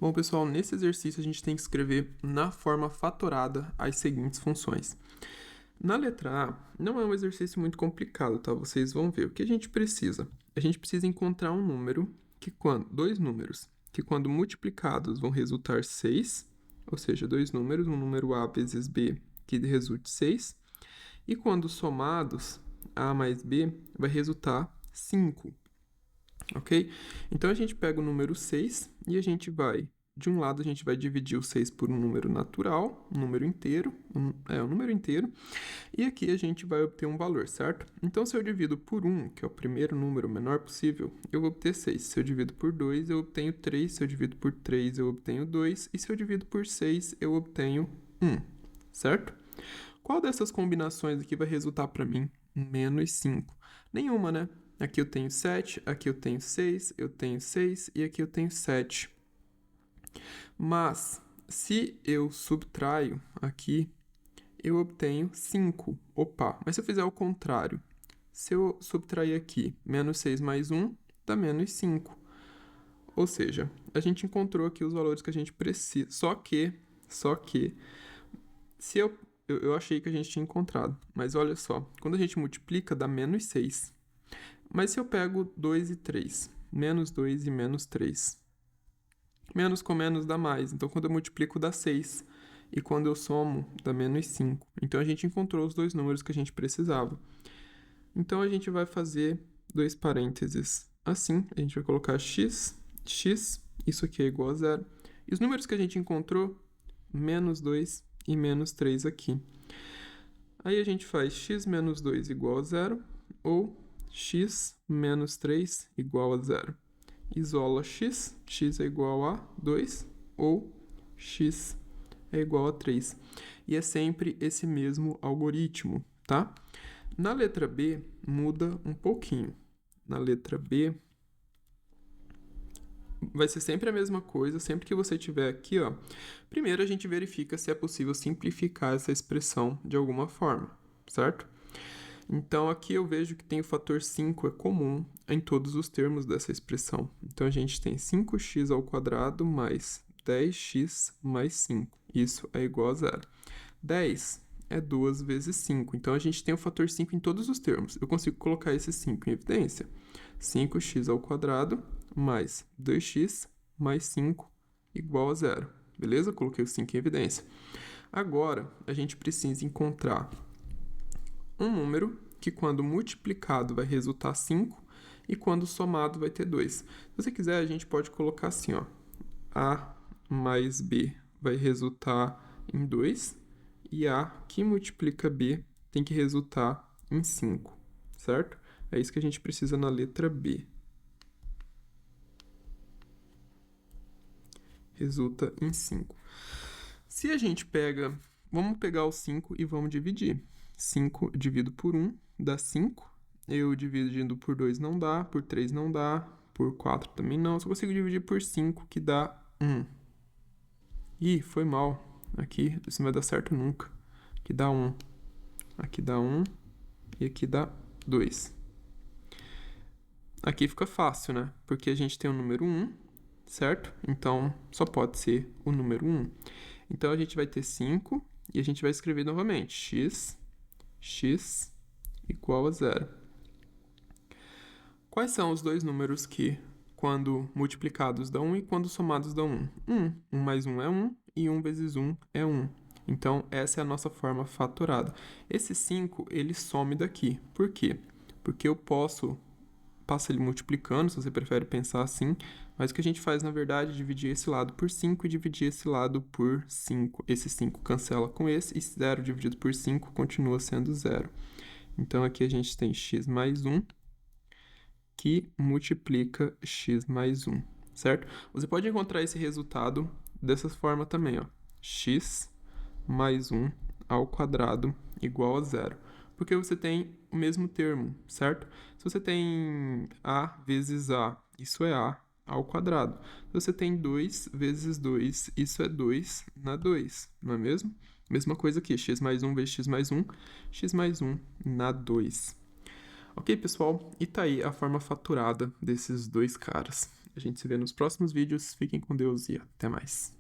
Bom, pessoal, nesse exercício a gente tem que escrever na forma fatorada as seguintes funções. Na letra A, não é um exercício muito complicado, tá? Vocês vão ver. O que a gente precisa? A gente precisa encontrar um número dois números, que quando multiplicados vão resultar 6, ou seja, dois números, um número A vezes B, que resulte 6, e quando somados, A mais B vai resultar 5. Ok? Então a gente pega o número 6 e a gente vai, de um lado a gente vai dividir o 6 por um número natural, um número inteiro, um número inteiro, e aqui a gente vai obter um valor, certo? Então se eu divido por 1, que é o primeiro número menor possível, eu vou obter 6. Se eu divido por 2, eu obtenho 3. Se eu divido por 3, eu obtenho 2. E se eu divido por 6, eu obtenho 1, certo? Qual dessas combinações aqui vai resultar para mim menos 5? Nenhuma, né? Aqui eu tenho 7, aqui eu tenho 6, eu tenho 6 e aqui eu tenho 7. Mas, se eu subtraio aqui, eu obtenho 5. Opa, mas se eu fizer o contrário, se eu subtrair aqui menos 6 mais 1, dá menos 5. Ou seja, a gente encontrou aqui os valores que a gente precisa. Só que, se eu achei que a gente tinha encontrado. Mas olha só, quando a gente multiplica, dá menos 6. Mas se eu pego 2 e 3, menos 2 e menos 3, menos com menos dá mais. Então, quando eu multiplico, dá 6. E quando eu somo, dá menos 5. Então, a gente encontrou os dois números que a gente precisava. Então, a gente vai fazer dois parênteses assim. A gente vai colocar x, isso aqui é igual a 0. E os números que a gente encontrou, menos 2 e menos 3 aqui. Aí a gente faz x menos 2 igual a 0, ou x menos 3 igual a 0. Isola x é igual a 2, ou x é igual a 3. E é sempre esse mesmo algoritmo, tá? Na letra B, muda um pouquinho. Na letra B, vai ser sempre a mesma coisa, sempre que você tiver aqui, ó. Primeiro a gente verifica se é possível simplificar essa expressão de alguma forma, certo? Então, aqui eu vejo que tem o fator 5, é comum em todos os termos dessa expressão. Então, a gente tem 5x ao quadrado mais 10x mais 5. Isso é igual a 0. 10 é 2 vezes 5. Então, a gente tem o fator 5 em todos os termos. Eu consigo colocar esse 5 em evidência. 5x ao quadrado mais 2x mais 5 igual a 0. Beleza? Coloquei o 5 em evidência. Agora, a gente precisa encontrar um número que quando multiplicado vai resultar 5 e quando somado vai ter 2. Se você quiser, a gente pode colocar assim, ó. A mais B vai resultar em 2 e A que multiplica B tem que resultar em 5, certo? É isso que a gente precisa na letra B. Resulta em 5. Se a gente pega... Vamos pegar o 5 e vamos dividir. 5 dividido por 1 dá 5. Eu dividindo por 2 não dá, por 3 não dá, por 4 também não. Só consigo dividir por 5, que dá 1. Ih, foi mal. Aqui, isso não vai dar certo nunca. Aqui dá 1. Aqui dá 1 e aqui dá 2. Aqui fica fácil, né? Porque a gente tem o número 1, certo? Então, só pode ser o número 1. Então, a gente vai ter 5 e a gente vai escrever novamente. X igual a 0. Quais são os dois números que, quando multiplicados, dão 1 e quando somados dão 1? 1. 1 mais 1 é 1 e 1 vezes 1 é 1. Então, essa é a nossa forma fatorada. Esse 5, ele some daqui. Por quê? Porque eu posso passar ele multiplicando, se você prefere pensar assim, mas o que a gente faz, na verdade, é dividir esse lado por 5 e dividir esse lado por 5. Esse 5 cancela com esse, e 0 dividido por 5 continua sendo 0. Então, aqui a gente tem x mais 1, que multiplica x mais 1, certo? Você pode encontrar esse resultado dessa forma também, ó. X mais 1 ao quadrado igual a 0. Porque você tem o mesmo termo, certo? Se você tem A vezes A, isso é A ao quadrado. Se você tem 2 vezes 2, isso é 2 na 2, não é mesmo? Mesma coisa aqui, x mais 1 vezes x mais 1 na 2. Ok, pessoal? E tá aí a forma fatorada desses dois caras. A gente se vê nos próximos vídeos. Fiquem com Deus e até mais.